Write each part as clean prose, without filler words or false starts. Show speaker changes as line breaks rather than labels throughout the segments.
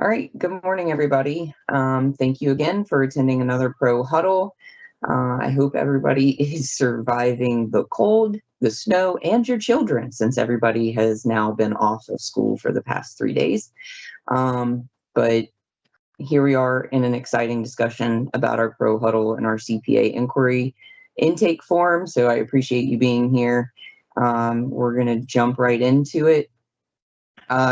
All right, good morning, everybody. Thank you again for attending another Pro Huddle. I hope everybody is surviving the cold, the snow, and your children, since everybody has now been off of school for the past 3 days. But here we are in an exciting discussion about our Pro Huddle and our CPA inquiry intake form. So I appreciate you being here. We're going to jump right into it.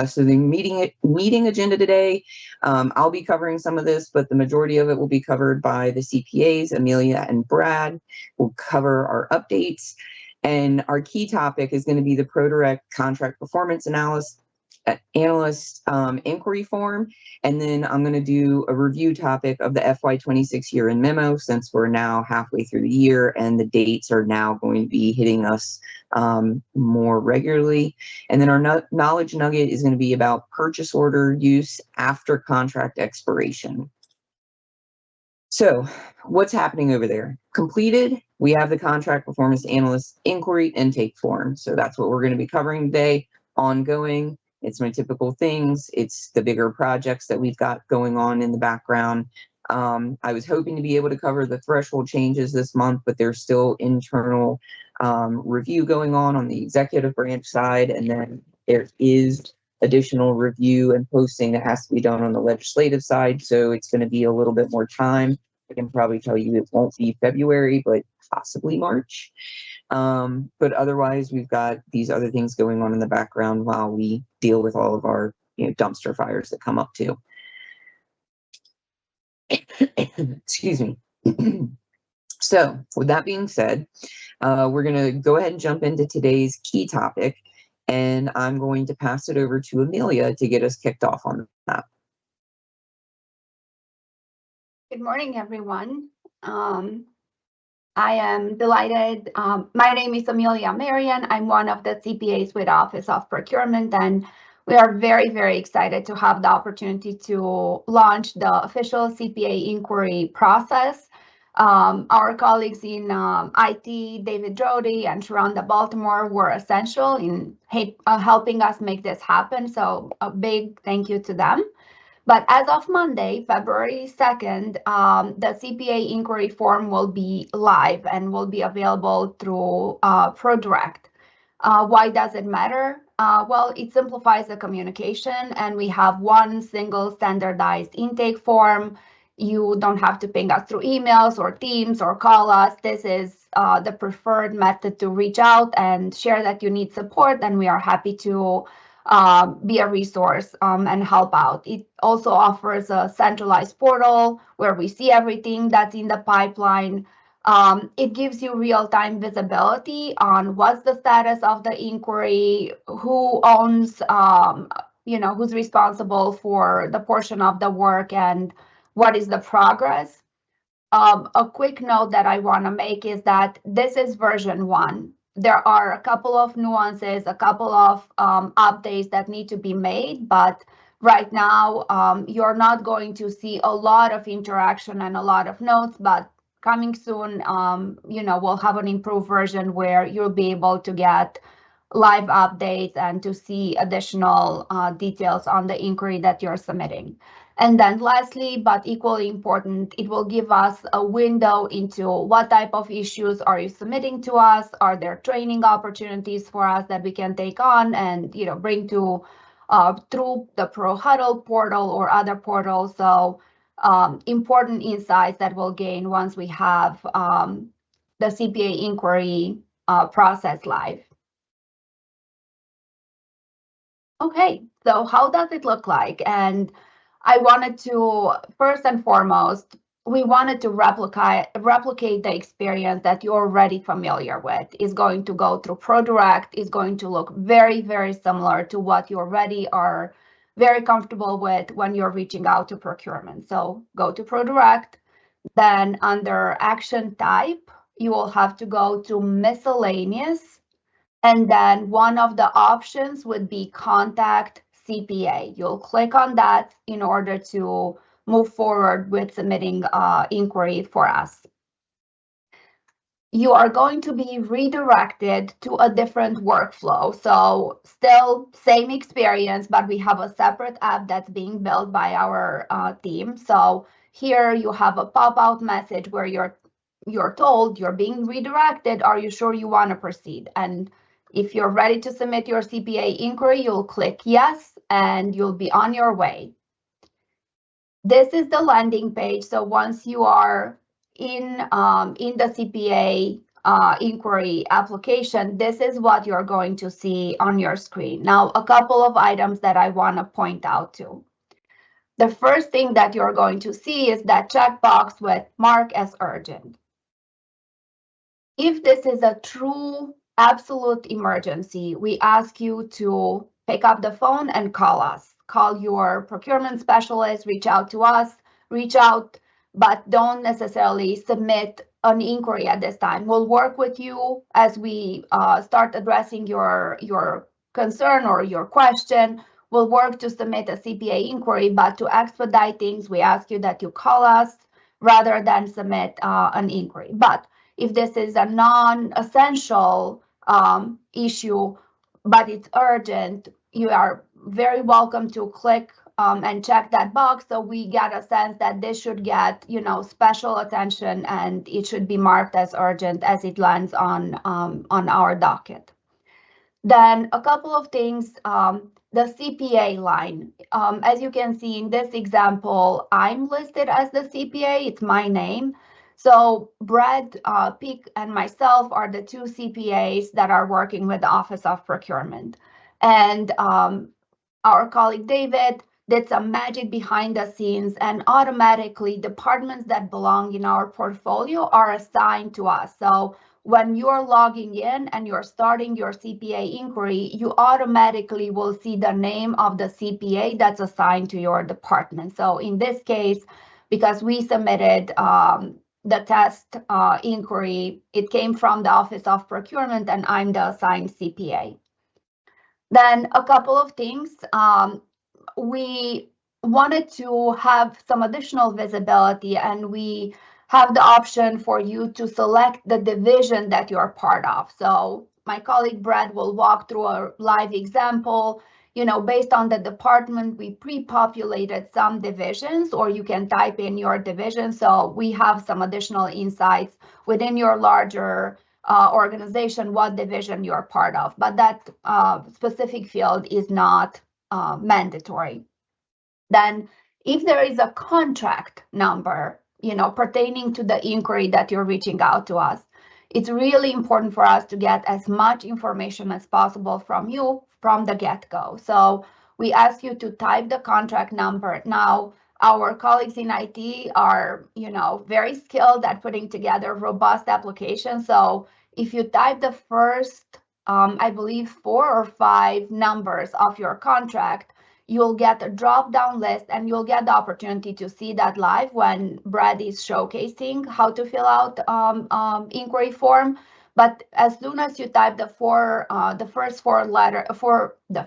So the meeting agenda today, I'll be covering some of this, but the majority of it will be covered by the CPAs. Amelia and Brad will cover our updates. And our key topic is going to be the ProDirect contract performance analyst inquiry form. And then I'm going to do a review topic of the FY26 year-end memo, since we're now halfway through the year and the dates are now going to be hitting us more regularly. And then our knowledge nugget is going to be about purchase order use after contract expiration. So what's happening over there? Completed, we have the contract performance analyst inquiry intake form. So that's what we're going to be covering today. Ongoing, it's my typical things. It's the bigger projects that we've got going on in the background. I was hoping to be able to cover the threshold changes this month, but there's still internal review going on the executive branch side. And then there is additional review and posting that has to be done on the legislative side. So it's going to be a little bit more time. I can probably tell you it won't be February, but possibly March. But otherwise, we've got these other things going on in the background while we deal with all of our dumpster fires that come up too. Excuse me. So with that being said, we're going to go ahead and jump into today's key topic, and I'm going to pass it over to Amelia to get us kicked off on that.
Good morning, everyone. I am delighted. My name is Amelia Marian. I'm one of the CPAs with Office of Procurement, and we are very, very excited to have the opportunity to launch the official CPA inquiry process. Our colleagues in IT, David Drody and Sharonda Baltimore, were essential in helping us make this happen. So a big thank you to them. But as of Monday, February 2nd, the CPA inquiry form will be live and will be available through ProDirect. Why does it matter? Well, it simplifies the communication, and we have one single standardized intake form. You don't have to ping us through emails or Teams or call us. This is the preferred method to reach out and share that you need support, and we are happy to be a resource and help out. It also offers a centralized portal where we see everything that's in the pipeline. It gives you real-time visibility on what's the status of the inquiry, who owns, who's responsible for the portion of the work, and what is the progress. A quick note that I want to make is that this is version 1. There are a couple of nuances, a couple of updates that need to be made, but right now you're not going to see a lot of interaction and a lot of notes, but coming soon, we'll have an improved version where you'll be able to get live updates and to see additional details on the inquiry that you're submitting. And then lastly, but equally important, it will give us a window into what type of issues are you submitting to us? Are there training opportunities for us that we can take on and bring to through the Pro Huddle portal or other portals? So important insights that we'll gain once we have the CPA inquiry process live. Okay, so how does it look like? And I wanted to, first and foremost, we wanted to replicate the experience that you're already familiar with. It's going to go through ProDirect. It's going to look very, very similar to what you already are very comfortable with when you're reaching out to procurement. So go to ProDirect, then under action type, you will have to go to miscellaneous, and then one of the options would be contact CPA. You'll click on that in order to move forward with submitting inquiry for us. you are going to be redirected to a different workflow. So still same experience, but we have a separate app that's being built by our team. So here you have a pop-out message where you're told you're being redirected. Are you sure you want to proceed? And if you're ready to submit your CPA inquiry, you'll click yes, and you'll be on your way. This is the landing page. So once you are in the CPA inquiry application, this is what you're going to see on your screen. Now, a couple of items that I want to point out to. The first thing that you're going to see is that checkbox with mark as urgent. If this is a true absolute emergency, we ask you to pick up the phone and call us. Call your procurement specialist, reach out to us, but don't necessarily submit an inquiry at this time. We'll work with you as we start addressing your concern or your question. We'll work to submit a CPA inquiry, but to expedite things, we ask you that you call us rather than submit an inquiry. But if this is a non-essential issue, but it's urgent, you are very welcome to click and check that box, so we get a sense that this should get, special attention, and it should be marked as urgent as it lands on our docket. Then a couple of things, the CPA line. As you can see in this example, I'm listed as the CPA, it's my name. So Brad Peak and myself are the two CPAs that are working with the Office of Procurement. And our colleague David did some magic behind the scenes, and automatically departments that belong in our portfolio are assigned to us. So when you're logging in and you're starting your CPA inquiry, you automatically will see the name of the CPA that's assigned to your department. So in this case, because we submitted the test inquiry, it came from the Office of Procurement, and I'm the assigned CPA. Then a couple of things. We wanted to have some additional visibility, and we have the option for you to select the division that you're part of. So my colleague Brad will walk through a live example. Based on the department, we pre-populated some divisions, or you can type in your division. So we have some additional insights within your larger organization, what division you're part of, but that specific field is not mandatory. Then if there is a contract number, pertaining to the inquiry that you're reaching out to us, it's really important for us to get as much information as possible from you from the get-go. So we ask you to type the contract number. Now, our colleagues in IT are, very skilled at putting together robust applications. So if you type the first, I believe, 4 or 5 numbers of your contract, you'll get a drop-down list, and you'll get the opportunity to see that live when Brad is showcasing how to fill out inquiry form. But as soon as you type the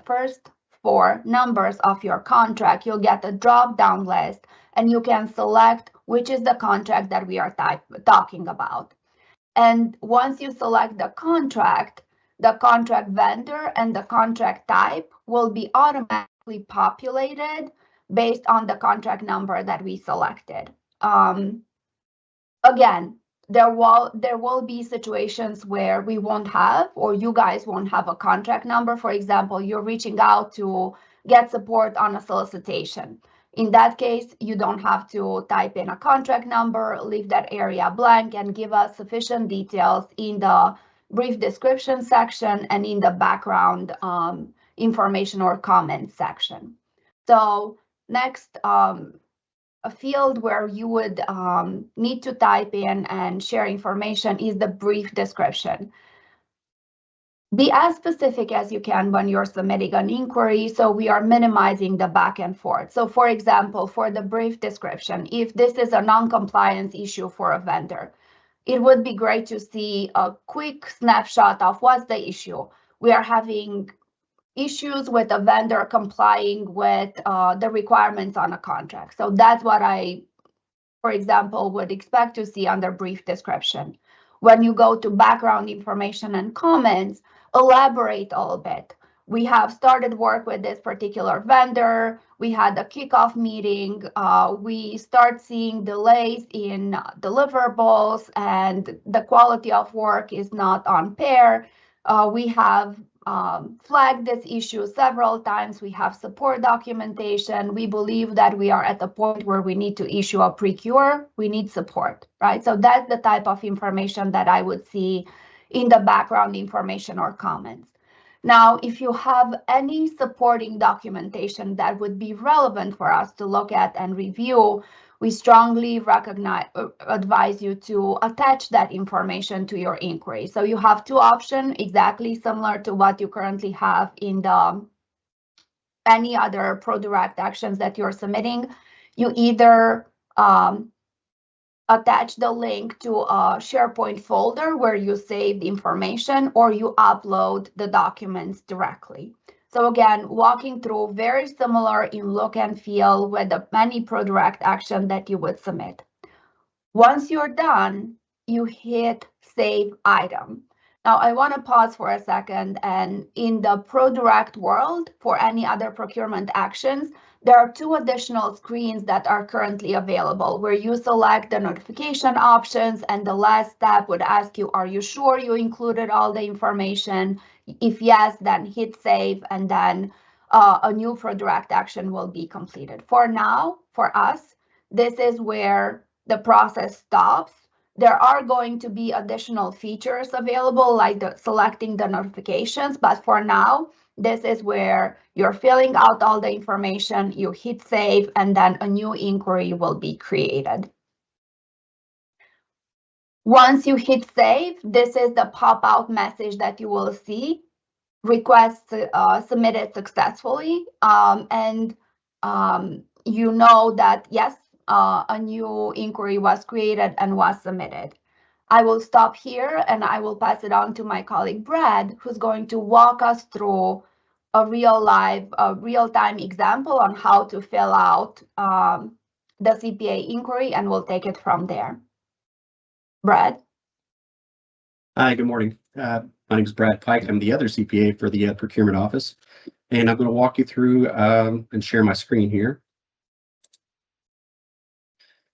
first four numbers of your contract, you'll get a drop-down list, and you can select which is the contract that we are talking about. And once you select the contract vendor and the contract type will be automatically populated based on the contract number that we selected. Again, there will be situations where we won't have, or you guys won't have, a contract number. For example, you're reaching out to get support on a solicitation. In that case, you don't have to type in a contract number, leave that area blank, and give us sufficient details in the brief description section and in the background information or comment section. So next, a field where you would need to type in and share information is the brief description. Be as specific as you can when you're submitting an inquiry, so we are minimizing the back and forth. So for example, for the brief description, if this is a non-compliance issue for a vendor, it would be great to see a quick snapshot of what's the issue. We are having issues with a vendor complying with the requirements on a contract. So that's what I, for example, would expect to see under brief description. when you go to background information and comments, elaborate a little bit. We have started work with this particular vendor. We had a kickoff meeting. We start seeing delays in deliverables, and the quality of work is not on par. We have flagged this issue several times. We have support documentation. We believe that we are at the point where we need to issue a pre-cure. We need support, right? So that's the type of information that I would see in the background information or comments. Now, if you have any supporting documentation that would be relevant for us to look at and review, we strongly advise you to attach that information to your inquiry. So you have two options, exactly similar to what you currently have in any other ProDirect actions that you're submitting. You either attach the link to a SharePoint folder where you save the information, or you upload the documents directly. So again, walking through very similar in look and feel with the many ProDirect action that you would submit. Once you're done, you hit Save Item. Now, I want to pause for a second, and in the ProDirect world, for any other procurement actions, there are two additional screens that are currently available where you select the notification options, and the last step would ask you, are you sure you included all the information? If yes, then hit Save, and then a new ProDirect action will be completed. For now, for us, this is where the process stops. There are going to be additional features available, like selecting the notifications, but for now, this is where you're filling out all the information, you hit save, and then a new inquiry will be created. Once you hit save, this is the pop-out message that you will see. Request submitted successfully, and you know that yes, a new inquiry was created and was submitted. I will stop here and I will pass it on to my colleague Brad, who's going to walk us through a real-time example on how to fill out the CPA inquiry, and we'll take it from there. Brad?
Hi, good morning. My name is Brad Pike. I'm the other CPA for the procurement office, and I'm going to walk you through and share my screen here.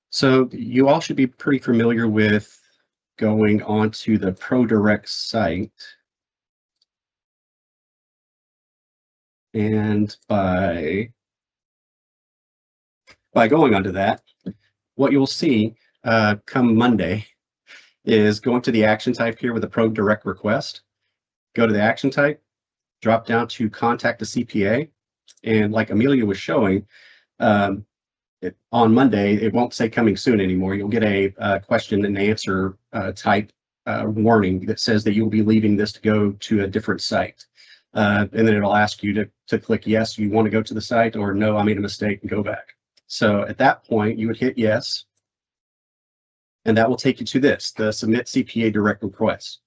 So you all should be pretty familiar with going onto the ProDirect site. And by going onto that, what you'll see come Monday is go into the action type here with a ProDirect request. Go to the action type, drop down to contact a CPA, and like Amelia was showing, on Monday, it won't say coming soon anymore. You'll get a question and answer type warning that says that you'll be leaving this to go to a different site. And then it'll ask you to click yes, you want to go to the site, or no, I made a mistake, and go back. So at that point, you would hit yes, and that will take you to this, the Submit CPA Direct Request.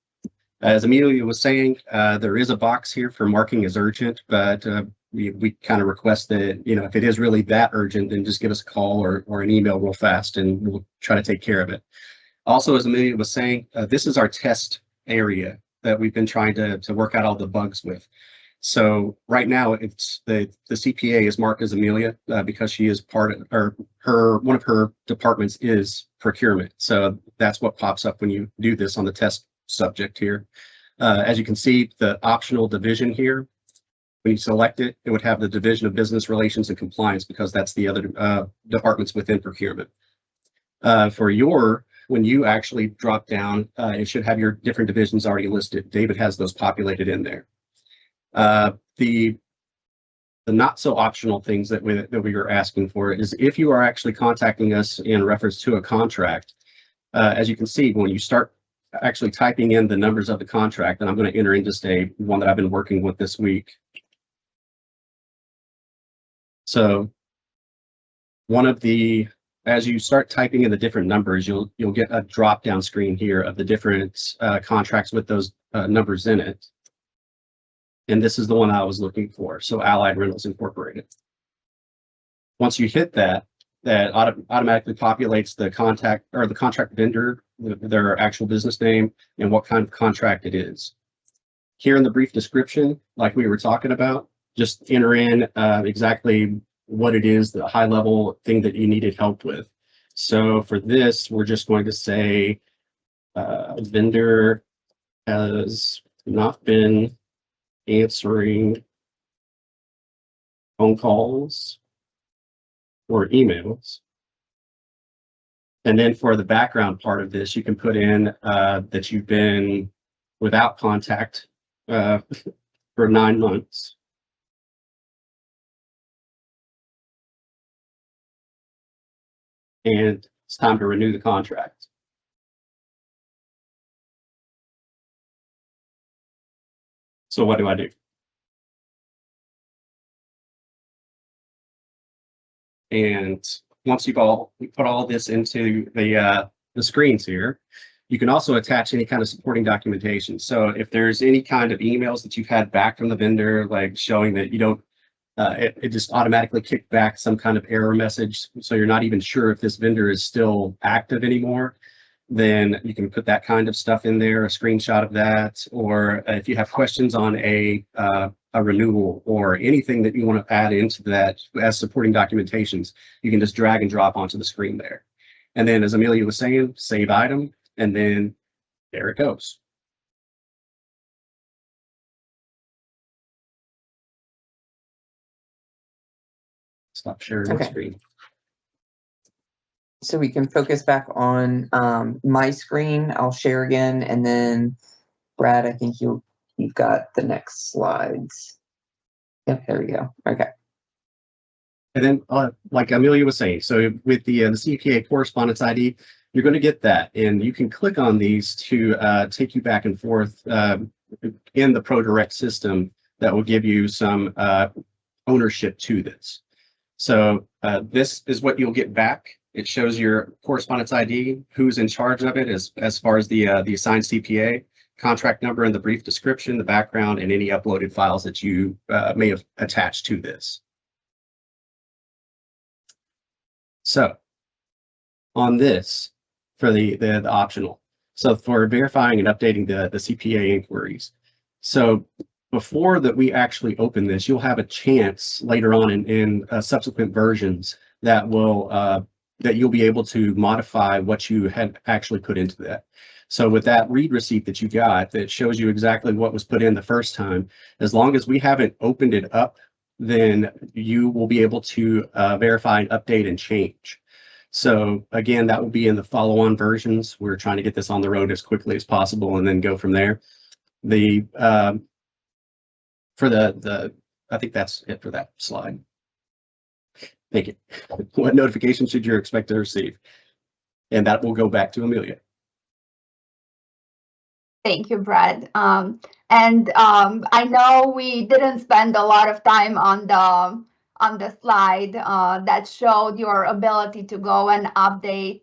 As Amelia was saying, there is a box here for marking as urgent, but we kind of request that, if it is really that urgent, then just give us a call or an email real fast, and we'll try to take care of it. Also, as Amelia was saying, this is our test area that we've been trying to work out all the bugs with. So right now, it's the CPA is marked as Amelia because she is part of, or one of her departments is procurement. So that's what pops up when you do this on the test subject here. As you can see, the optional division here, when you select it, it would have the Division of Business Relations and Compliance, because that's the other departments within procurement. When you actually drop down, it should have your different divisions already listed. David has those populated in there. The not so optional things that we are asking for is if you are actually contacting us in reference to a contract, as you can see, when you start actually typing in the numbers of the contract, and I'm going to enter in just one that I've been working with this week. So as you start typing in the different numbers, you'll get a drop down screen here of the different contracts with those numbers in it. And this is the one I was looking for. So Allied Rentals Incorporated. Once you hit that, that automatically populates the contact or the contract vendor, their actual business name, and what kind of contract it is. Here in the brief description, like we were talking about, just enter in exactly what it is, the high level thing that you needed help with. So for this, we're just going to say vendor has not been answering phone calls or emails. And then for the background part of this, you can put in that you've been without contact for 9 months. And it's time to renew the contract. So what do I do? And once we put all this into the screens here, you can also attach any kind of supporting documentation. So if there's any kind of emails that you've had back from the vendor, like showing that you don't, it just automatically kicked back some kind of error message, so you're not even sure if this vendor is still active anymore, then you can put that kind of stuff in there, a screenshot of that, or if you have questions on a renewal or anything that you want to add into that as supporting documentations, you can just drag and drop onto the screen there. And then, as Amelia was saying, save item, and then there it goes. Stop sharing the screen.
So we can focus back on my screen. I'll share again, and then Brad, I think you've got the next slides. Yep, there we go. Okay.
And then, like Amelia was saying, so with the CPA correspondence ID, you're going to get that, and you can click on these to take you back and forth in the ProDirect system that will give you some ownership to this. So this is what you'll get back. It shows your correspondence ID, who's in charge of it as far as the assigned CPA, contract number, and the brief description, the background, and any uploaded files that you may have attached to this. So on this, for the optional, so for verifying and updating the CPA inquiries. So before that we actually open this, you'll have a chance later on in subsequent versions that will that you'll be able to modify what you had actually put into that. So with that read receipt that you got that shows you exactly what was put in the first time, as long as we haven't opened it up, then you will be able to verify and update and change. So again, that will be in the follow-on versions. We're trying to get this on the road as quickly as possible and then go from there. For the I think that's it for that slide. Thank you. What notification should you expect to receive? And that will go back to Amelia.
Thank you, Brad. I know we didn't spend a lot of time on the slide that showed your ability to go and update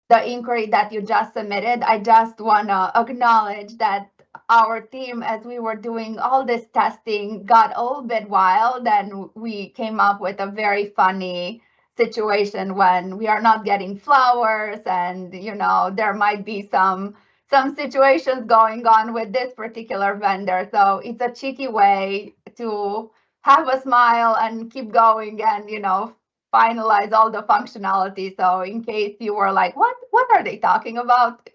the inquiry that you just submitted. I just want to acknowledge that our team, as we were doing all this testing, got a little bit wild, and we came up with a very funny situation when we are not getting flowers, and there might be some situations going on with this particular vendor. So it's a cheeky way to have a smile and keep going and finalize all the functionality. So in case you were like, what are they talking about?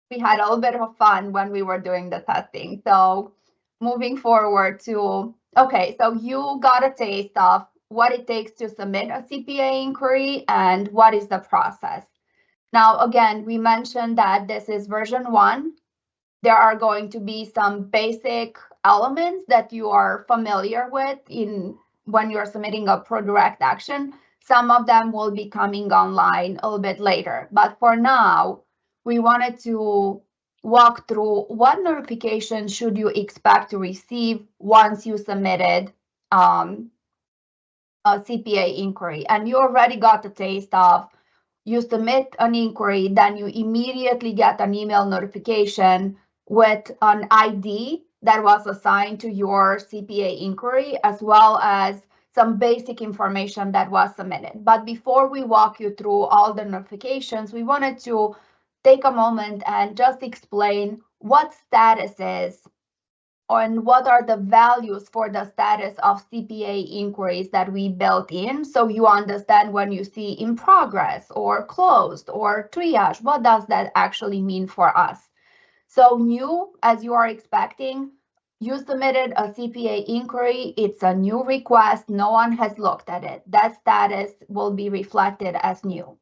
We had a little bit of fun when we were doing the testing. So moving forward to, okay, so you got a taste of what it takes to submit a CPA inquiry and what is the process. Now, again, we mentioned that this is version 1. There are going to be some basic elements that you are familiar with when you're submitting a ProDirect action. Some of them will be coming online a little bit later. But for now, we wanted to walk through what notifications should you expect to receive once you submitted a CPA inquiry. And you already got a taste of, you submit an inquiry, then you immediately get an email notification with an ID that was assigned to your CPA inquiry, as well as some basic information that was submitted. But before we walk you through all the notifications, we wanted to take a moment and just explain what status is and what are the values for the status of CPA inquiries that we built in, so you understand when you see in progress or closed or triage, what does that actually mean for us? So new, as you are expecting, you submitted a CPA inquiry, it's a new request, no one has looked at it. That status will be reflected as new.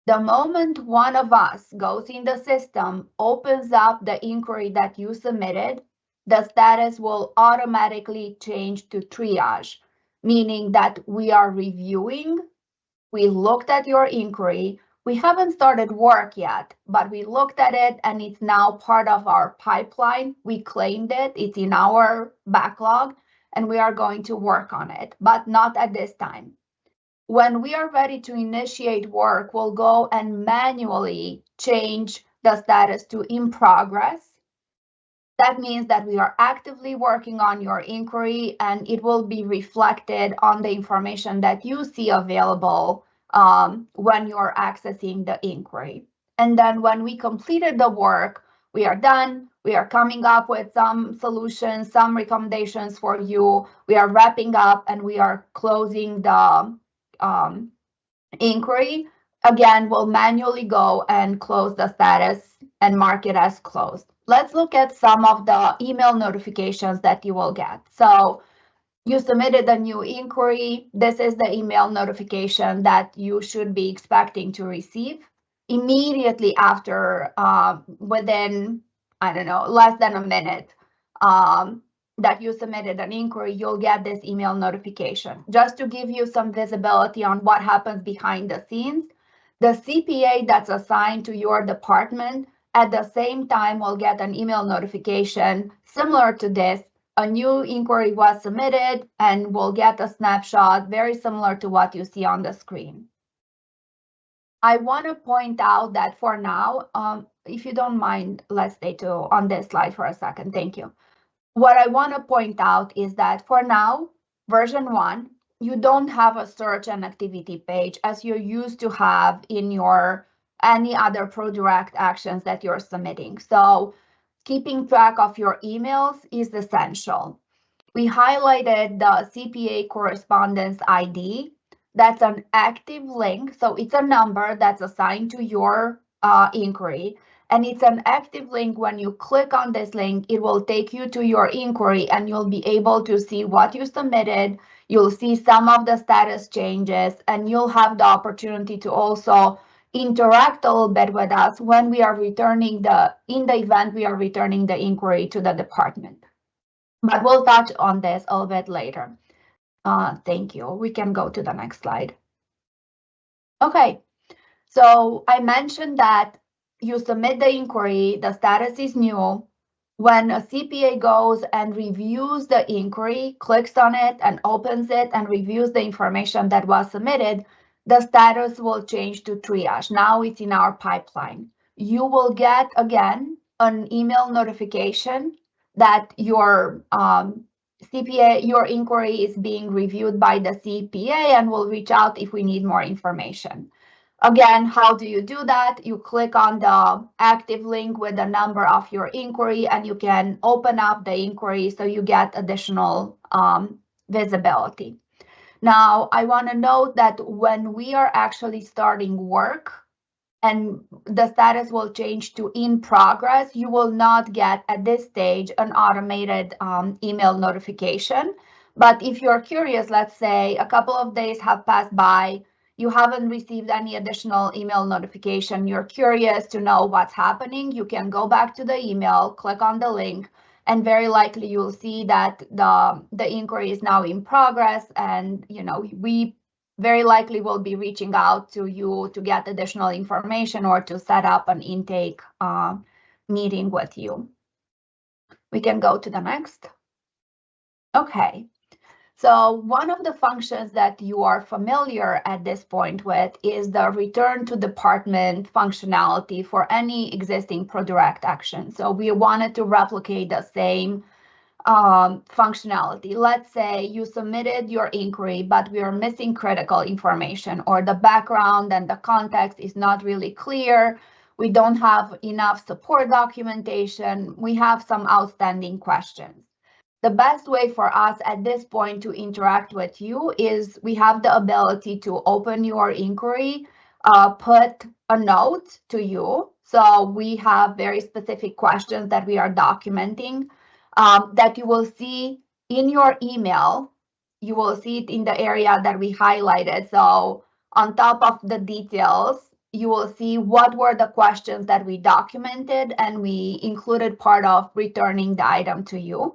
The moment one of us goes in the system, opens up the inquiry that you submitted, the status will automatically change to triage, meaning that we are reviewing, we looked at your inquiry, we haven't started work yet, but we looked at it and it's now part of our pipeline. We claimed it, it's in our backlog, and we are going to work on it, but not at this time. When we are ready to initiate work, we'll go and manually change the status to in progress. That means that we are actively working on your inquiry and it will be reflected on the information that you see available when you're accessing the inquiry. And then when we completed the work, we are done. We are coming up with some solutions, some recommendations for you. We are wrapping up and we are closing the inquiry. Again, we'll manually go and close the status and mark it as closed. Let's look at some of the email notifications that you will get. So you submitted a new inquiry. This is the email notification that you should be expecting to receive immediately after, within, I don't know, less than a minute that you submitted an inquiry, you'll get this email notification. Just to give you some visibility on what happens behind the scenes, the CPA that's assigned to your department at the same time will get an email notification similar to this. A new inquiry was submitted and we'll get a snapshot very similar to what you see on the screen. I want to point out that for now, if you don't mind, let's stay on this slide for a second. Thank you. What I want to point out is that for now, version 1, you don't have a search and activity page as you used to have in your any other ProDirect actions that you're submitting. So keeping track of your emails is essential. We highlighted the CPA correspondence ID. That's an active link. So it's a number that's assigned to your inquiry. And it's an active link. When you click on this link, it will take you to your inquiry and you'll be able to see what you submitted. You'll see some of the status changes and you'll have the opportunity to also interact a little bit with us when we are returning in the event we are returning the inquiry to the department. But we'll touch on this a little bit later. Thank you. We can go to the next slide. Okay, so I mentioned that you submit the inquiry, the status is new. When a CPA goes and reviews the inquiry, clicks on it and opens it and reviews the information that was submitted, the status will change to triage. Now it's in our pipeline. You will get, again, an email notification that your CPA, your inquiry is being reviewed by the CPA and will reach out if we need more information. Again, how do you do that? You click on the active link with the number of your inquiry and you can open up the inquiry so you get additional visibility. Now, I want to note that when we are actually starting work and the status will change to in progress, you will not get at this stage an automated email notification. But if you're curious, let's say a couple of days have passed by, you haven't received any additional email notification, you're curious to know what's happening, you can go back to the email, click on the link, and very likely you'll see that the inquiry is now in progress, and we very likely will be reaching out to you to get additional information or to set up an intake meeting with you. We can go to the next. Okay. So one of the functions that you are familiar at this point with is the return to department functionality for any existing ProDirect action. So we wanted to replicate the same functionality. Let's say you submitted your inquiry, but we are missing critical information, or the background and the context is not really clear. We don't have enough support documentation. We have some outstanding questions. The best way for us at this point to interact with you is we have the ability to open your inquiry, put a note to you. So we have very specific questions that we are documenting that you will see in your email. You will see it in the area that we highlighted. So on top of the details, you will see what were the questions that we documented, and we included part of returning the item to you.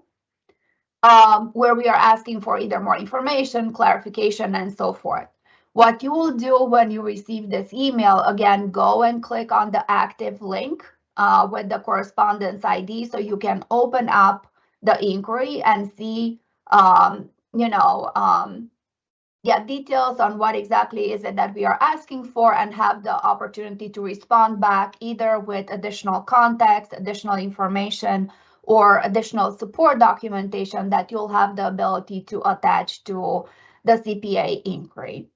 Where we are asking for either more information, clarification, and so forth. What you will do when you receive this email, again, go and click on the active link with the correspondence ID so you can open up the inquiry and see, details on what exactly is it that we are asking for, and have the opportunity to respond back either with additional context, additional information, or additional support documentation that you'll have the ability to attach to the CPA inquiry.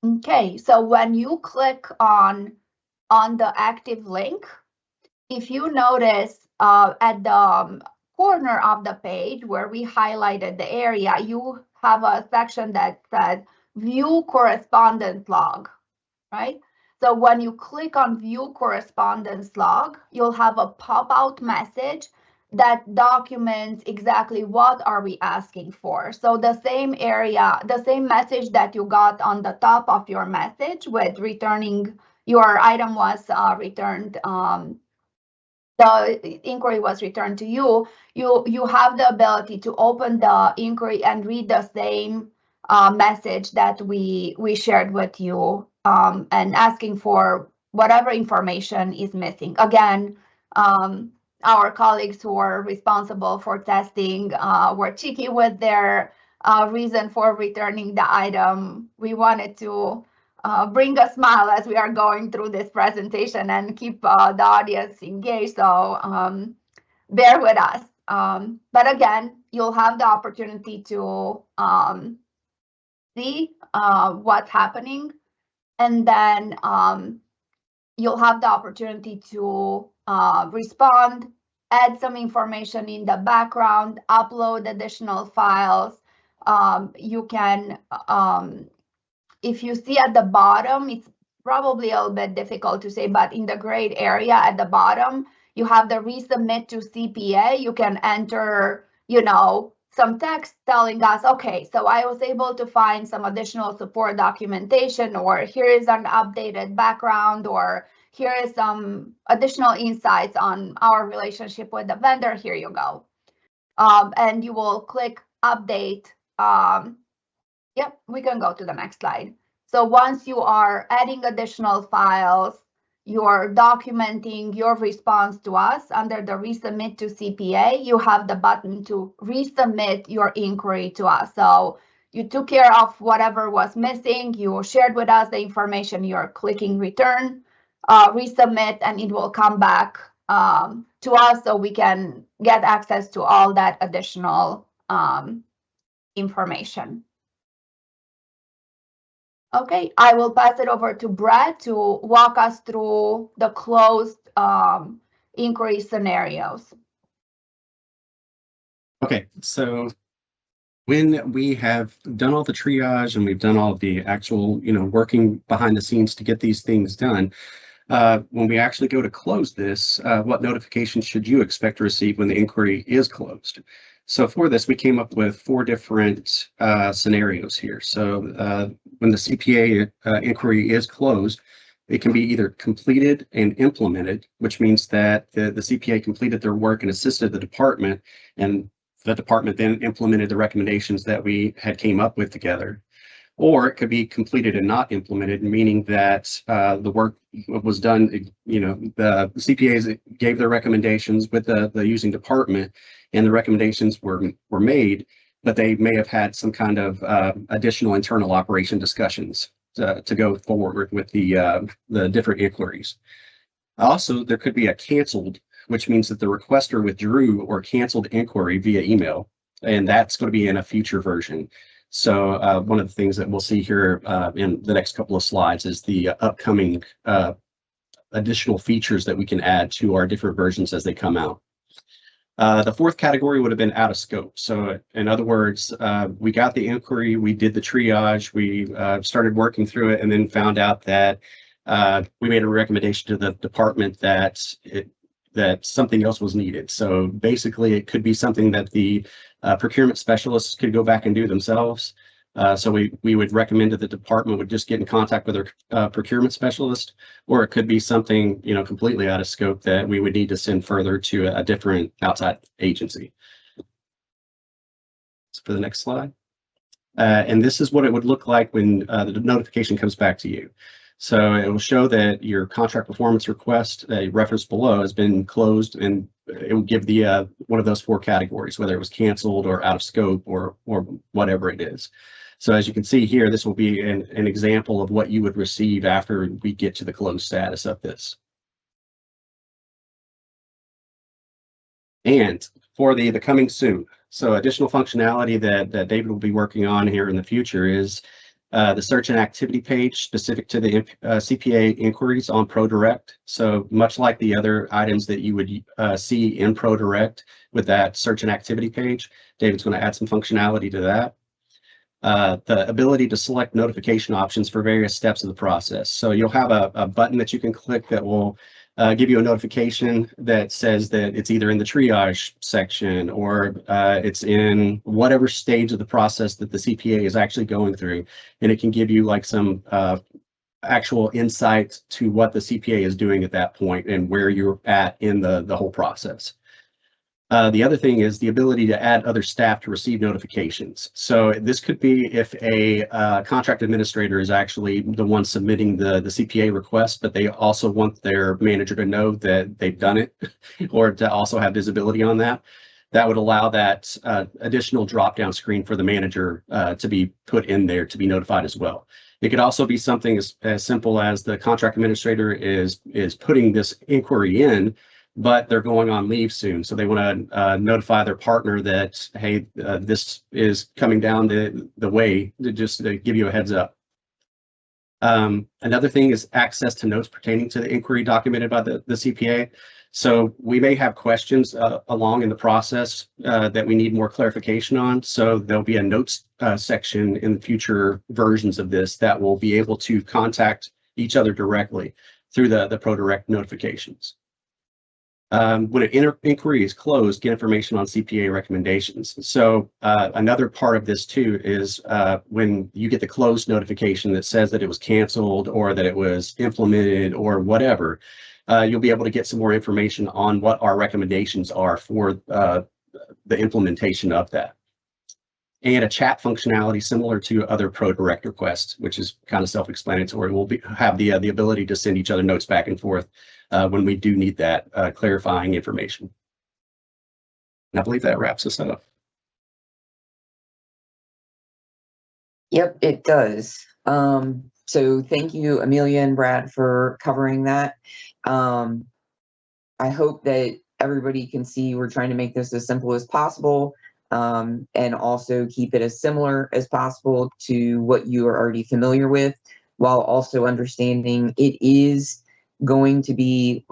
Okay, so when you click on the active link, if you notice at the corner of the page where we highlighted the area, you have a section that says View Correspondence Log, right? So when you click on View Correspondence Log, you'll have a pop-out message that documents exactly what are we asking for. So the same area, the same message that you got on the top of your message with returning your item was returned, the inquiry was returned to you, you have the ability to open the inquiry and read the same message that we shared with you, and asking for whatever information is missing. Again, our colleagues who are responsible for testing were cheeky with their reason for returning the item. We wanted to bring a smile as we are going through this presentation and keep the audience engaged. So bear with us. But again, you'll have the opportunity to see what's happening, and then you'll have the opportunity to respond, add some information in the background, upload additional files. You can if you see at the bottom, it's probably a little bit difficult to say, but in the grayed area at the bottom, you have the resubmit to CPA. You can enter, some text telling us, okay, so I was able to find some additional support documentation, or here is an updated background, or here is some additional insights on our relationship with the vendor. Here you go. And you will click update. Yep, we can go to the next slide. So once you are adding additional files, you're documenting your response to us under the resubmit to CPA, you have the button to resubmit your inquiry to us. So you took care of whatever was missing, you shared with us the information, you're clicking return, resubmit, and it will come back to us so we can get access to all that additional information. Okay, I will pass it over to Brad to walk us through the closed inquiry scenarios.
Okay, so when we have done all the triage and we've done all of the actual, working behind the scenes to get these things done, when we actually go to close this, what notifications should you expect to receive when the inquiry is closed? So for this, we came up with 4 different scenarios here. So when the CPA inquiry is closed, it can be either completed and implemented, which means that the CPA completed their work and assisted the department, and the department then implemented the recommendations that we had came up with together. Or it could be completed and not implemented, meaning that the work was done, the CPAs gave their recommendations with the using department, and the recommendations were made, but they may have had some kind of additional internal operation discussions to go forward with the different inquiries. Also, there could be a canceled which means that the requester withdrew or canceled inquiry via email, and that's going to be in a future version. So one of the things that we'll see here in the next couple of slides is the upcoming additional features that we can add to our different versions as they come out. The fourth category would have been out of scope. So in other words, we got the inquiry, we did the triage, we started working through it, and then found out that we made a recommendation to the department that something else was needed. So basically, it could be something that the procurement specialists could go back and do themselves. So we would recommend that the department would just get in contact with their procurement specialist, or it could be something, you know, completely out of scope that we would need to send further to a different outside agency. So for the next slide. And this is what it would look like when the notification comes back to you. So it will show that your contract performance request, referenced below, has been closed, and it will give the one of those four categories, whether it was canceled or out of scope or whatever it is. So as you can see here, this will be an example of what you would receive after we get to the closed status of this. And for the coming soon, so additional functionality that David will be working on here in the future is the search and activity page specific to the CPA inquiries on ProDirect. So much like the other items that you would see in ProDirect with that search and activity page, David's going to add some functionality to that. The ability to select notification options for various steps of the process. So you'll have a button that you can click that will give you a notification that says that it's either in the triage section or it's in whatever stage of the process that the CPA is actually going through. And it can give you like some actual insight to what the CPA is doing at that point and where you're at in the whole process. The other thing is the ability to add other staff to receive notifications. So this could be if a contract administrator is actually the one submitting the CPA request, but they also want their manager to know that they've done it or to also have visibility on that. That would allow that additional drop-down screen for the manager to be put in there to be notified as well. It could also be something as simple as the contract administrator is putting this inquiry in, but they're going on leave soon. So they want to notify their partner that, hey, this is coming down the way, to give you a heads up. Another thing is access to notes pertaining to the inquiry documented by the CPA. So we may have questions along in the process that we need more clarification on. So there'll be a notes section in the future versions of this that will be able to contact each other directly through the ProDirect notifications. When an inquiry is closed, get information on CPA recommendations. So another part of this too is when you get the closed notification that says that it was canceled or that it was implemented or whatever, you'll be able to get some more information on what our recommendations are for the implementation of that. And a chat functionality similar to other ProDirect requests, which is kind of self-explanatory. We'll have the ability to send each other notes back and forth when we do need that clarifying information. And I believe that wraps us up.
Yep, it does. So thank you, Amelia and Brad, for covering that. I hope that everybody can see we're trying to make this as simple as possible, and also keep it as similar as possible to what you are already familiar with, while also understanding it is going to be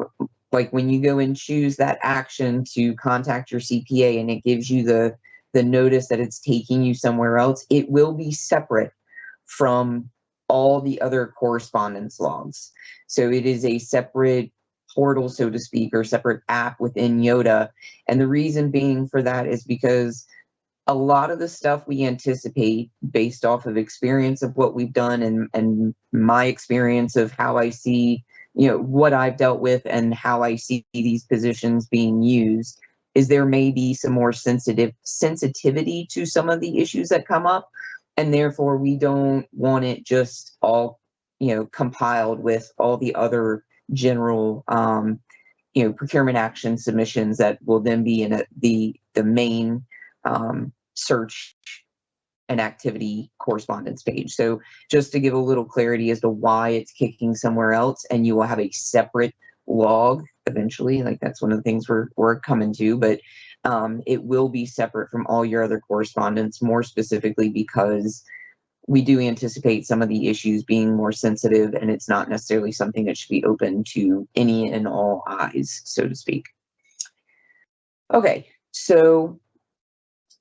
like when you go and choose that action to contact your CPA and it gives you the notice that it's taking you somewhere else, it will be separate from all the other correspondence logs. So it is a separate portal, so to speak, or separate app within Yoda. And the reason being for that is because a lot of the stuff we anticipate based off of experience of what we've done and my experience of how I see, you know, what I've dealt with and how I see these positions being used, is there may be some more sensitivity to some of the issues that come up. And therefore we don't want it just all, you know, compiled with all the other general, you know, procurement action submissions that will then be in the main search and activity correspondence page. So just to give a little clarity as to why it's kicking somewhere else, and you will have a separate log eventually. Like that's one of the things we're coming to, but it will be separate from all your other correspondence, more specifically because we do anticipate some of the issues being more sensitive, and it's not necessarily something that should be open to any and all eyes, so to speak. Okay, so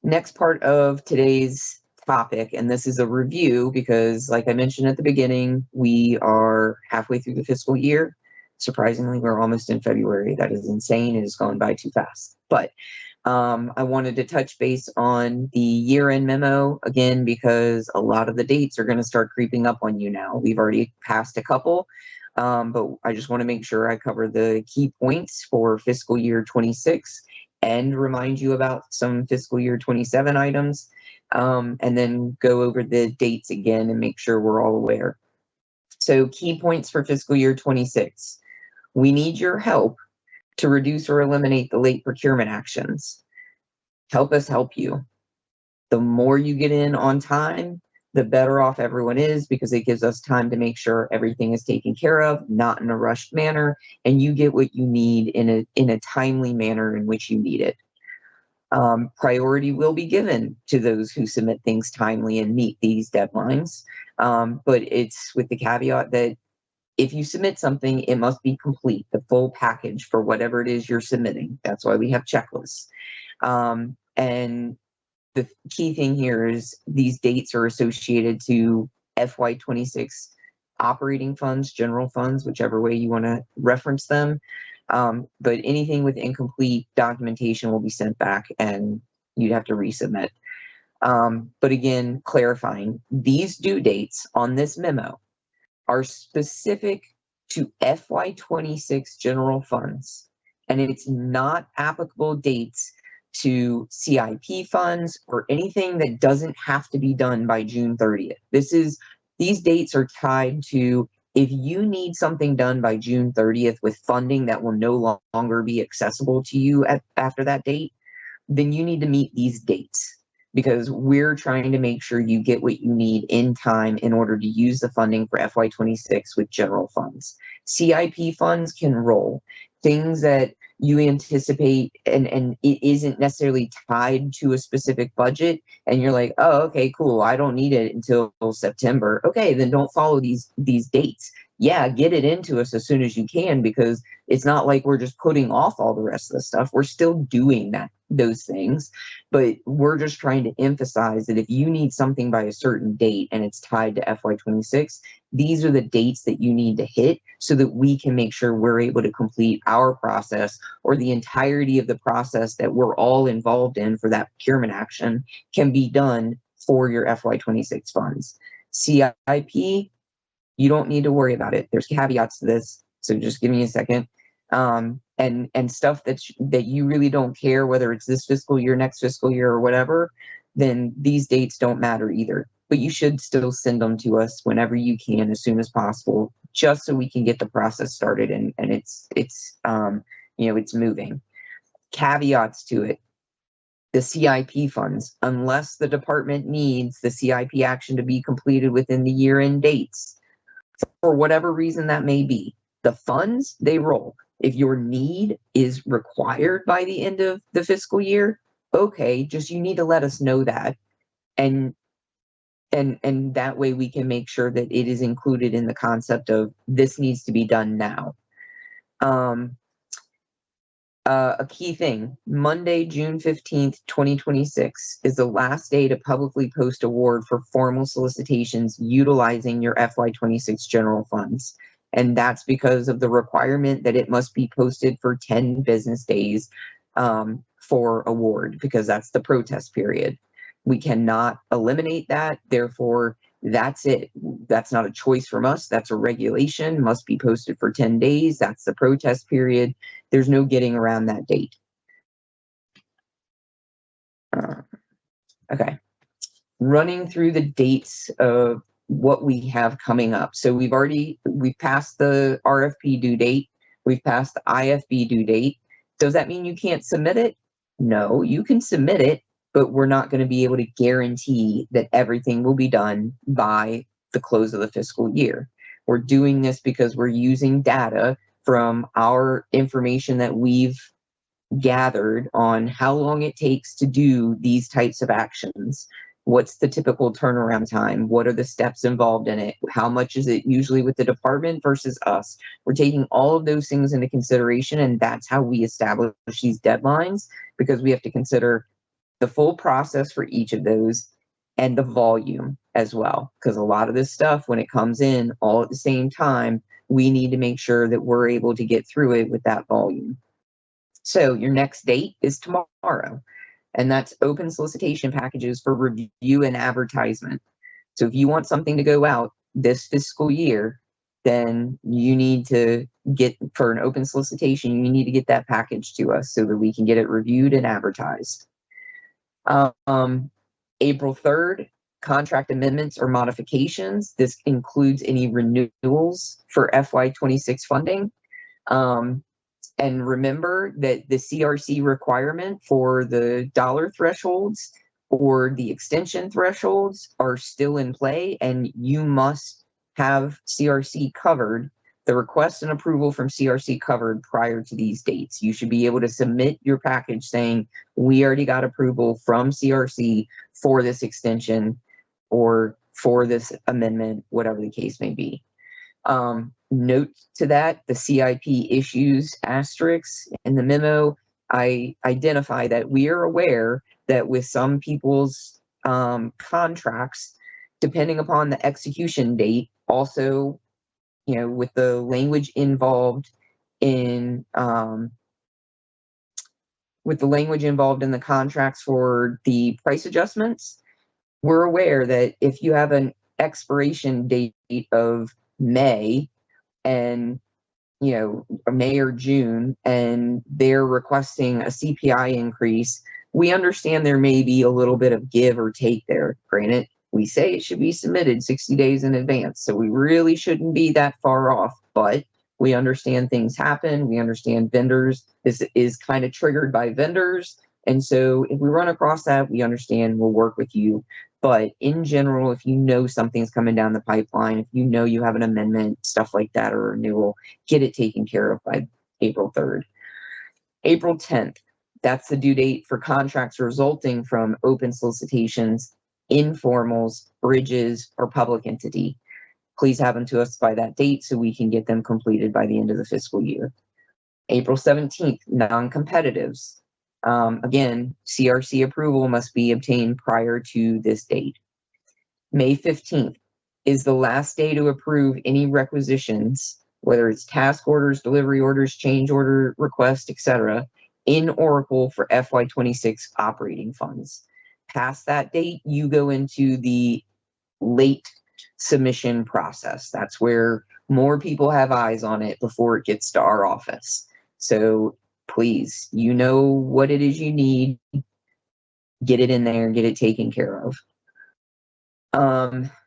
next part of today's topic, and this is a review because, like I mentioned at the beginning, we are halfway through the fiscal year. Surprisingly, we're almost in February. That is insane. It has gone by too fast. But I wanted to touch base on the year-end memo again because a lot of the dates are going to start creeping up on you now. We've already passed a couple, but I just want to make sure I cover the key points for fiscal year 26 and remind you about some fiscal year 27 items, and then go over the dates again and make sure we're all aware. So key points for fiscal year 26. We need your help to reduce or eliminate the late procurement actions. Help us help you. The more you get in on time, the better off everyone is because it gives us time to make sure everything is taken care of, not in a rushed manner, and you get what you need in a timely manner in which you need it. Priority will be given to those who submit things timely and meet these deadlines, but it's with the caveat that if you submit something, it must be complete, the full package for whatever it is you're submitting. That's why we have checklists. And the key thing here is these dates are associated to FY26 operating funds, general funds, whichever way you want to reference them. But anything with incomplete documentation will be sent back and you'd have to resubmit. But again, clarifying, these due dates on this memo are specific to FY26 general funds, and it's not applicable dates to CIP funds or anything that doesn't have to be done by June 30th. These dates are tied to if you need something done by June 30th with funding that will no longer be accessible to you after that date, then you need to meet these dates because we're trying to make sure you get what you need in time in order to use the funding for FY26 with general funds. CIP funds can roll. Things that you anticipate and it isn't necessarily tied to a specific budget and you're like, oh, okay, cool, I don't need it until September. Okay, then don't follow these dates. Yeah, get it into us as soon as you can because it's not like we're just putting off all the rest of the stuff. We're still doing those things, but we're just trying to emphasize that if you need something by a certain date and it's tied to FY26, these are the dates that you need to hit so that we can make sure we're able to complete our process or the entirety of the process that we're all involved in for that procurement action can be done for your FY26 funds. CIP, you don't need to worry about it. There's caveats to this, so just give me a second. And stuff that you really don't care whether it's this fiscal year, next fiscal year, or whatever, then these dates don't matter either. But you should still send them to us whenever you can, as soon as possible, just so we can get the process started and it's moving. Caveats to it. The CIP funds, unless the department needs the CIP action to be completed within the year-end dates, for whatever reason that may be, the funds, they roll. If your need is required by the end of the fiscal year, okay, just you need to let us know that. And that way we can make sure that it is included in the concept of this needs to be done now. A key thing, Monday, June 15th, 2026 is the last day to publicly post award for formal solicitations utilizing your FY26 general funds. And that's because of the requirement that it must be posted for 10 business days for award, because that's the protest period. We cannot eliminate that. Therefore, that's it. That's not a choice from us. That's a regulation, must be posted for 10 days. That's the protest period. There's no getting around that date. Okay. Running through the dates of what we have coming up. So we've passed the RFP due date. We've passed the IFB due date. Does that mean you can't submit it? No, you can submit it, but we're not going to be able to guarantee that everything will be done by the close of the fiscal year. We're doing this because we're using data from our information that we've gathered on how long it takes to do these types of actions. What's the typical turnaround time? What are the steps involved in it? How much is it usually with the department versus us? We're taking all of those things into consideration, and that's how we establish these deadlines, because we have to consider the full process for each of those and the volume as well. Because a lot of this stuff, when it comes in all at the same time, we need to make sure that we're able to get through it with that volume. So your next date is tomorrow, and that's open solicitation packages for review and advertisement. So if you want something to go out this fiscal year, then you need to get, for an open solicitation, you need to get that package to us so that we can get it reviewed and advertised. April 3rd, contract amendments or modifications. This includes any renewals for FY26 funding. And remember that the CRC requirement for the dollar thresholds or the extension thresholds are still in play, and you must have CRC covered, the request and approval from CRC covered prior to these dates. You should be able to submit your package saying, we already got approval from CRC for this extension or for this amendment, whatever the case may be. Note to that, the CIP issues asterisks in the memo, I identify that we are aware that with some people's contracts, depending upon the execution date, also, you know, with the language involved in the contracts for the price adjustments, we're aware that if you have an expiration date of May, and you know, May or June, and they're requesting a CPI increase, we understand there may be a little bit of give or take there. Granted, we say it should be submitted 60 days in advance, so we really shouldn't be that far off, but we understand things happen. We understand vendors. This is kind of triggered by vendors, and so if we run across that, we understand, we'll work with you. But in general, if you know something's coming down the pipeline, if you know you have an amendment, stuff like that, or renewal, get it taken care of by April 3rd. April 10th, that's the due date for contracts resulting from open solicitations, informals, bridges, or public entity. Please have them to us by that date so we can get them completed by the end of the fiscal year. April 17th, non-competitives. Again, CRC approval must be obtained prior to this date. May 15th is the last day to approve any requisitions, whether it's task orders, delivery orders, change order requests, etc., in Oracle for FY26 operating funds. Past that date, you go into the late submission process. That's where more people have eyes on it before it gets to our office. So please, you know what it is you need, get it in there, get it taken care of.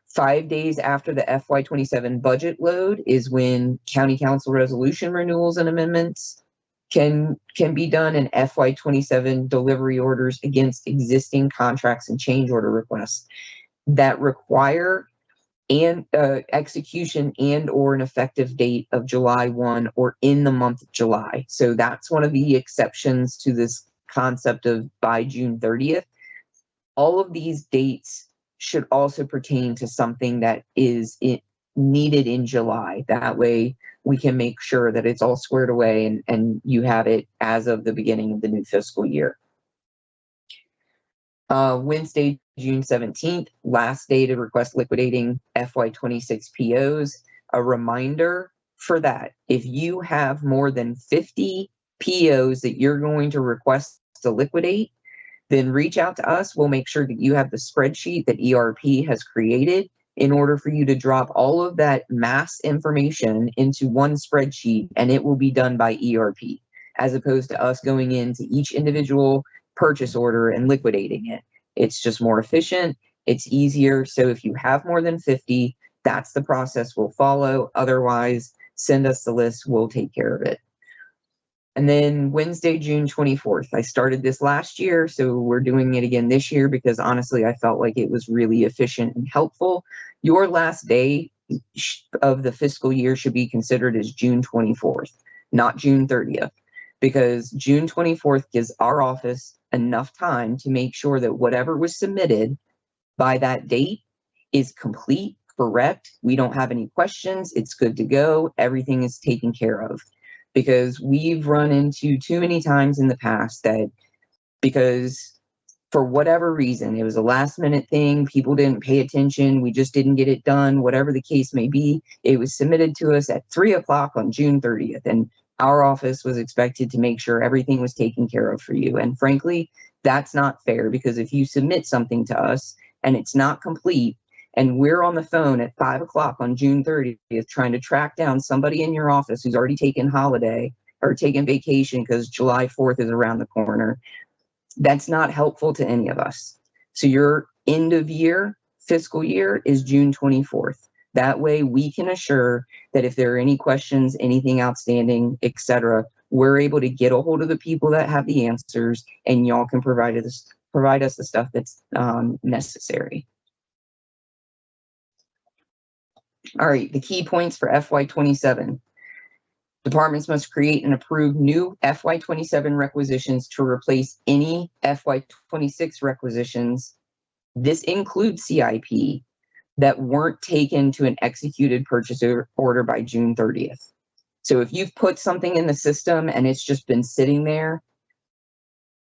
5 days after the FY27 budget load is when county council resolution renewals and amendments can be done, and FY27 delivery orders against existing contracts and change order requests that require and execution and or an effective date of July 1 or in the month of July. So that's one of the exceptions to this concept of by June 30th. All of these dates should also pertain to something that is needed in July. That way we can make sure that it's all squared away and you have it as of the beginning of the new fiscal year. Wednesday, June 17th, last day to request liquidating FY26 POs. A reminder for that, if you have more than 50 POs that you're going to request to liquidate, then reach out to us. We'll make sure that you have the spreadsheet that ERP has created in order for you to drop all of that mass information into one spreadsheet, and it will be done by ERP, as opposed to us going into each individual purchase order and liquidating it. It's just more efficient. It's easier. So if you have more than 50, that's the process we'll follow. Otherwise, send us the list. We'll take care of it. And then Wednesday, June 24th. I started this last year, so we're doing it again this year because honestly, I felt like it was really efficient and helpful. Your last day of the fiscal year should be considered as June 24th. not June 30th, because June 24th gives our office enough time to make sure that whatever was submitted by that date is complete, correct. We don't have any questions. It's good to go. Everything is taken care of. Because we've run into too many times in the past that because for whatever reason, it was a last minute thing, people didn't pay attention, we just didn't get it done, whatever the case may be, it was submitted to us at 3 o'clock on June 30th. And our office was expected to make sure everything was taken care of for you. And frankly, that's not fair, because if you submit something to us and it's not complete, and we're on the phone at 5 o'clock on June 30th trying to track down somebody in your office who's already taken holiday or taken vacation because July 4th is around the corner, that's not helpful to any of us. So your end of year, fiscal year is June 24th. That way we can assure that if there are any questions, anything outstanding, etc., we're able to get a hold of the people that have the answers, and y'all can provide us the stuff that's necessary. All right, the key points for FY27. Departments must create and approve new FY27 requisitions to replace any FY26 requisitions. This includes CIP that weren't taken to an executed purchase order by June 30th. So if you've put something in the system and it's just been sitting there,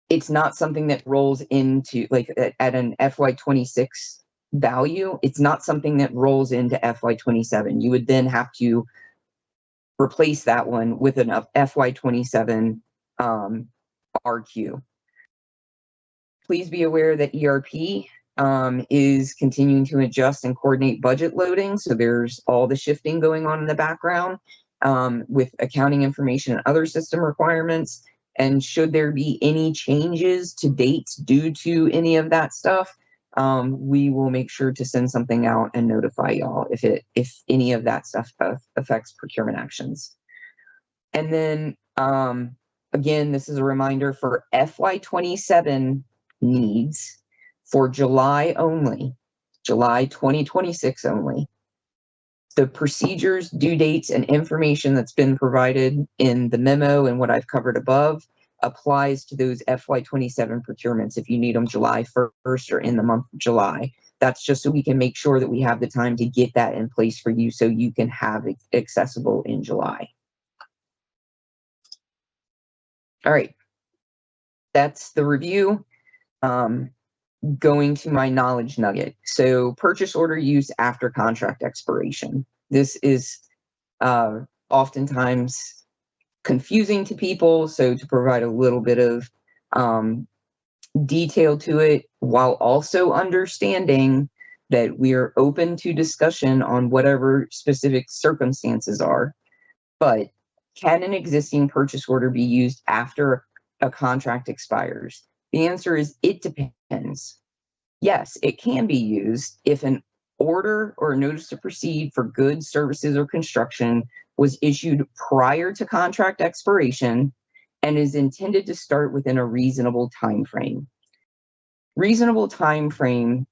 it's not something that rolls into, like at an FY26 value, it's not something that rolls into FY27. You would then have to replace that one with an FY27 RQ. Please be aware that ERP is continuing to adjust and coordinate budget loading. So there's all the shifting going on in the background with accounting information and other system requirements. And should there be any changes to dates due to any of that stuff, we will make sure to send something out and notify y'all if any of that stuff affects procurement actions. And then again, this is a reminder for FY27 needs for July only, July 2026 only. The procedures, due dates, and information that's been provided in the memo and what I've covered above applies to those FY27 procurements if you need them July 1st or in the month of July. That's just so we can make sure that we have the time to get that in place for you so you can have it accessible in July. All right, that's the review. Going to my knowledge nugget. So purchase order use after contract expiration. This is oftentimes confusing to people. So to provide a little bit of detail to it, while also understanding that we are open to discussion on whatever specific circumstances are, but can an existing purchase order be used after a contract expires? The answer is it depends. Yes, it can be used if an order or a notice to proceed for goods, services, or construction was issued prior to contract expiration and is intended to start within a reasonable time frame. Reasonable time frame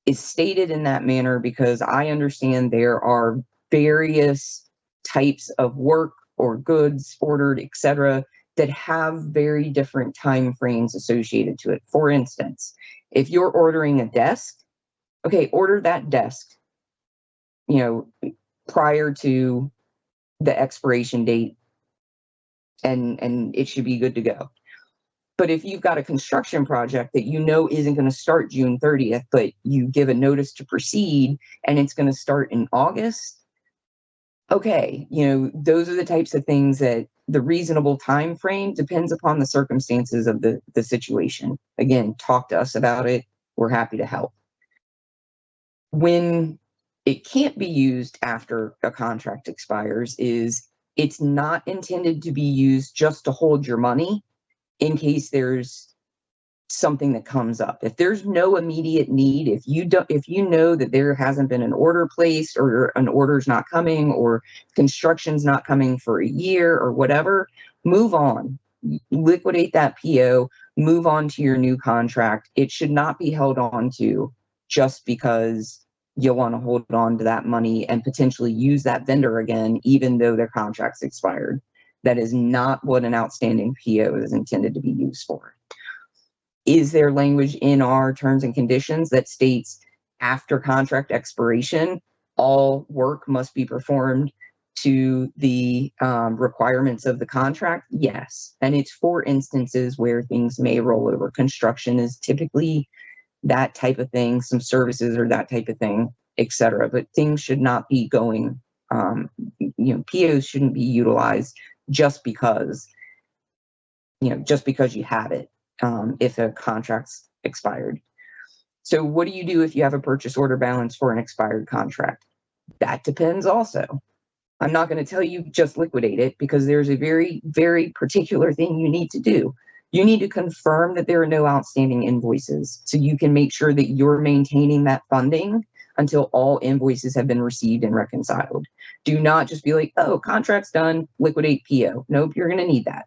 is stated in that manner because I understand there are various types of work or goods ordered, etc., that have very different time frames associated to it. For instance, if you're ordering a desk, okay, order that desk, prior to the expiration date, and it should be good to go. But if you've got a construction project that you know isn't going to start June 30th, but you give a notice to proceed and it's going to start in August, okay, those are the types of things that the reasonable time frame depends upon the circumstances of the situation. Again, talk to us about it. We're happy to help. When it can't be used after a contract expires is it's not intended to be used just to hold your money in case there's something that comes up. If there's no immediate need, if you know that there hasn't been an order placed or an order's not coming or construction's not coming for a year or whatever, move on. Liquidate that PO, move on to your new contract. It should not be held on to just because you want to hold on to that money and potentially use that vendor again, even though their contract's expired. That is not what an outstanding PO is intended to be used for. Is there language in our terms and conditions that states after contract expiration, all work must be performed to the requirements of the contract? Yes. And it's for instances where things may roll over. Construction is typically that type of thing, some services are that type of thing, etc. But things should not be going, POs shouldn't be utilized just because you have it, if a contract's expired. So what do you do if you have a purchase order balance for an expired contract? That depends also. I'm not going to tell you just liquidate it, because there's a very, very particular thing you need to do. You need to confirm that there are no outstanding invoices, so you can make sure that you're maintaining that funding until all invoices have been received and reconciled. Do not just be like, oh, contract's done, liquidate PO. Nope, you're going to need that.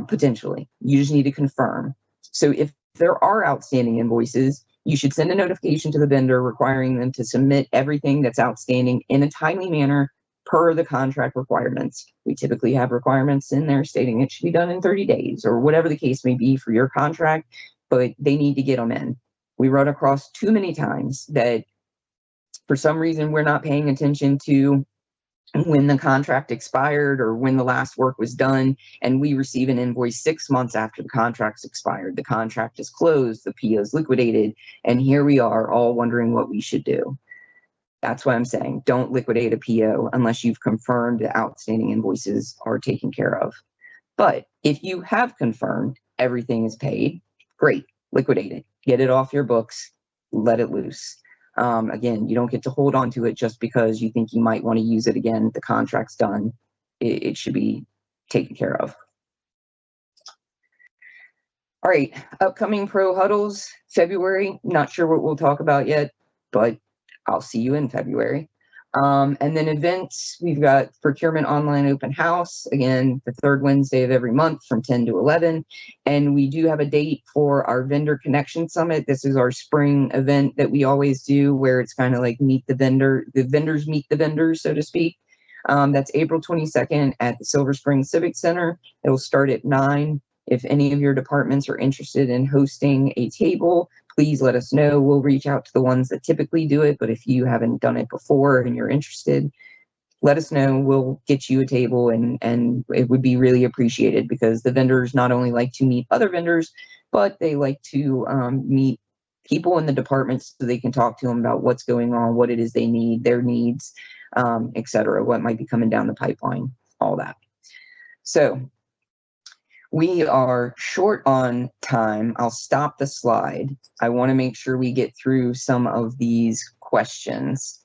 Potentially. You just need to confirm. So if there are outstanding invoices, you should send a notification to the vendor requiring them to submit everything that's outstanding in a timely manner per the contract requirements. We typically have requirements in there stating it should be done in 30 days or whatever the case may be for your contract, but they need to get them in. We run across too many times that for some reason we're not paying attention to when the contract expired or when the last work was done, and we receive an invoice 6 months after the contract's expired. The contract is closed, the PO is liquidated, and here we are all wondering what we should do. That's why I'm saying don't liquidate a PO unless you've confirmed the outstanding invoices are taken care of. But if you have confirmed everything is paid, great, liquidate it, get it off your books, let it loose. Again, you don't get to hold on to it just because you think you might want to use it again. The contract's done. It should be taken care of. All right, upcoming pro huddles, February. Not sure what we'll talk about yet, but I'll see you in February. And then events, we've got Procurement Online Open House, again, the third Wednesday of every month from 10 to 11. And we do have a date for our Vendor Connection Summit. This is our spring event that we always do, where it's kind of like the vendors meet the vendors, so to speak. That's April 22nd at the Silver Spring Civic Center. It'll start at 9. If any of your departments are interested in hosting a table, please let us know. We'll reach out to the ones that typically do it, but if you haven't done it before and you're interested, let us know. We'll get you a table, and it would be really appreciated, because the vendors not only like to meet other vendors, but they like to meet people in the departments so they can talk to them about what's going on, what it is they need, their needs, etc., what might be coming down the pipeline, all that. So we are short on time. I'll stop the slide. I want to make sure we get through some of these questions.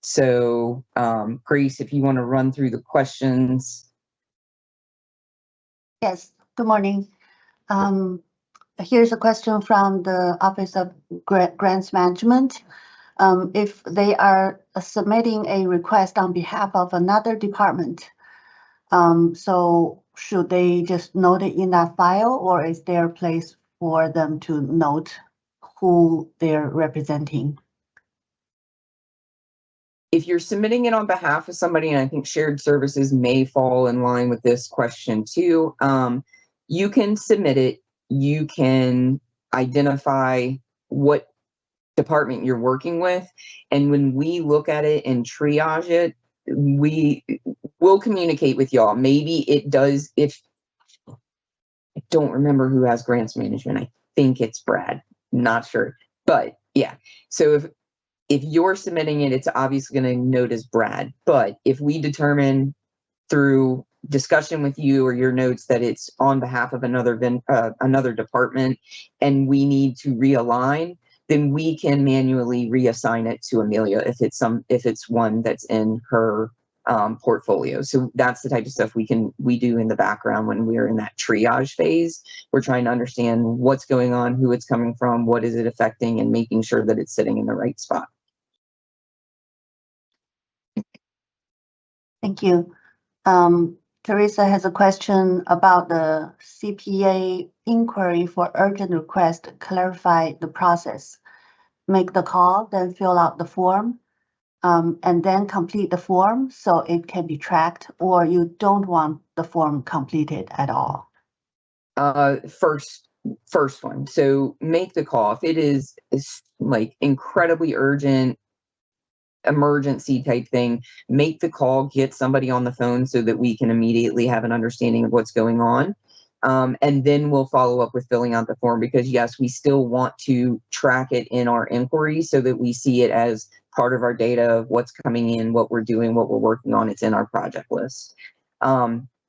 So, Grace, if you want to run through the questions.
Yes, good morning. Here's a question from the Office of Grants Management. If they are submitting a request on behalf of another department, so should they just note it in that file, or is there a place for them to note who they're representing?
If you're submitting it on behalf of somebody, and I think shared services may fall in line with this question too, you can submit it. You can identify what department you're working with, and when we look at it and triage it, we'll communicate with y'all. Maybe it does. If I don't remember who has grants management, I think it's Brad. Not sure, but yeah. So if you're submitting it, it's obviously going to note as Brad. But if we determine through discussion with you or your notes that it's on behalf of another department, and we need to realign, then we can manually reassign it to Amelia if it's one that's in her portfolio. So that's the type of stuff we do in the background when we're in that triage phase. We're trying to understand what's going on, who it's coming from, what is it affecting, and making sure that it's sitting in the right spot.
Thank you. Teresa has a question about the CPA inquiry for urgent request. Clarify the process. Make the call, then fill out the form. and then complete the form so it can be tracked, or you don't want the form completed at all?
First one. So make the call. If it is like incredibly urgent, emergency type thing, make the call, get somebody on the phone so that we can immediately have an understanding of what's going on. And then we'll follow up with filling out the form, because yes, we still want to track it in our inquiry so that we see it as part of our data of what's coming in, what we're doing, what we're working on. It's in our project list.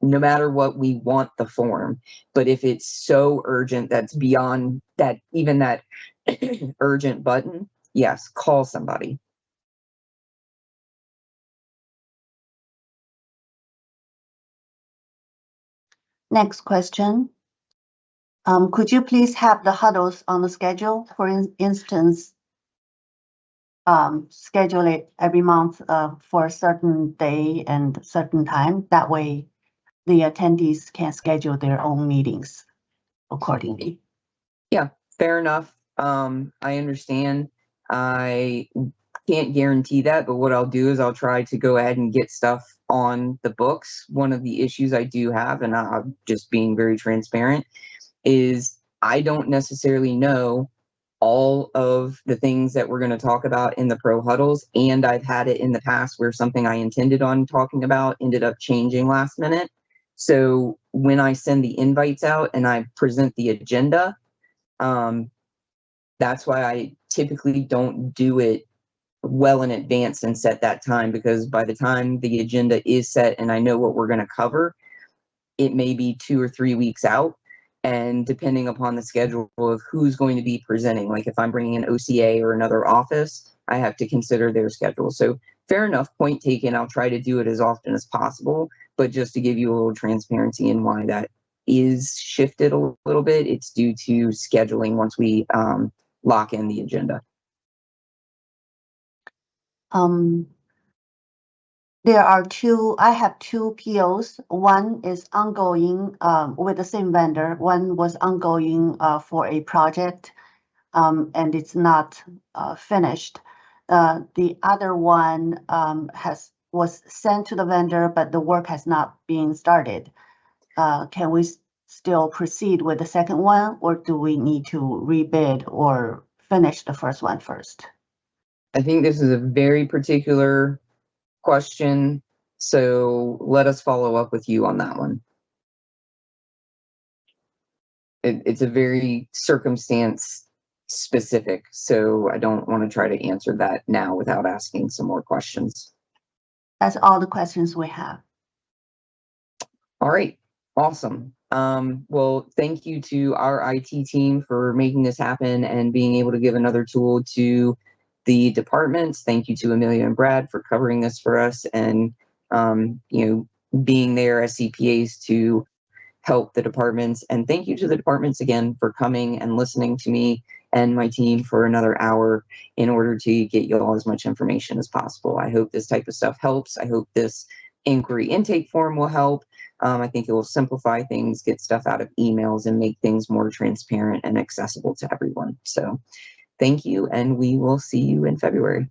No matter what, we want the form. But if it's so urgent that's beyond that, even that urgent button, yes, call somebody.
Next question. Could you please have the huddles on the schedule? For instance, schedule it every month for a certain day and certain time. That way the attendees can schedule their own meetings accordingly.
Yeah, fair enough. I understand. I can't guarantee that, but what I'll do is I'll try to go ahead and get stuff on the books. One of the issues I do have, and I'm just being very transparent, is I don't necessarily know all of the things that we're going to talk about in the pro huddles. And I've had it in the past where something I intended on talking about ended up changing last minute. So when I send the invites out and I present the agenda, that's why I typically don't do it well in advance and set that time, because by the time the agenda is set and I know what we're going to cover, it may be 2 or 3 weeks out. And depending upon the schedule of who's going to be presenting, like if I'm bringing an OCA or another office, I have to consider their schedule. So fair enough, point taken. I'll try to do it as often as possible, but just to give you a little transparency in why that is shifted a little bit, it's due to scheduling once we lock in the agenda.
I have two POs. One is ongoing with the same vendor. One was ongoing for a project and it's not finished. The other one was sent to the vendor, but the work has not been started. Can we still proceed with the second one, or do we need to rebid or finish the first one first?
I think this is a very particular question, so let us follow up with you on that one. It's a very circumstance specific, so I don't want to try to answer that now without asking some more questions.
That's all the questions we have.
All right, awesome. Well, thank you to our IT team for making this happen and being able to give another tool to the departments. Thank you to Amelia and Brad for covering this for us and being there as CPAs to help the departments. And thank you to the departments again for coming and listening to me and my team for another hour in order to get you all as much information as possible. I hope this type of stuff helps. I hope this inquiry intake form will help. I think it will simplify things, get stuff out of emails, and make things more transparent and accessible to everyone. So thank you, and we will see you in February.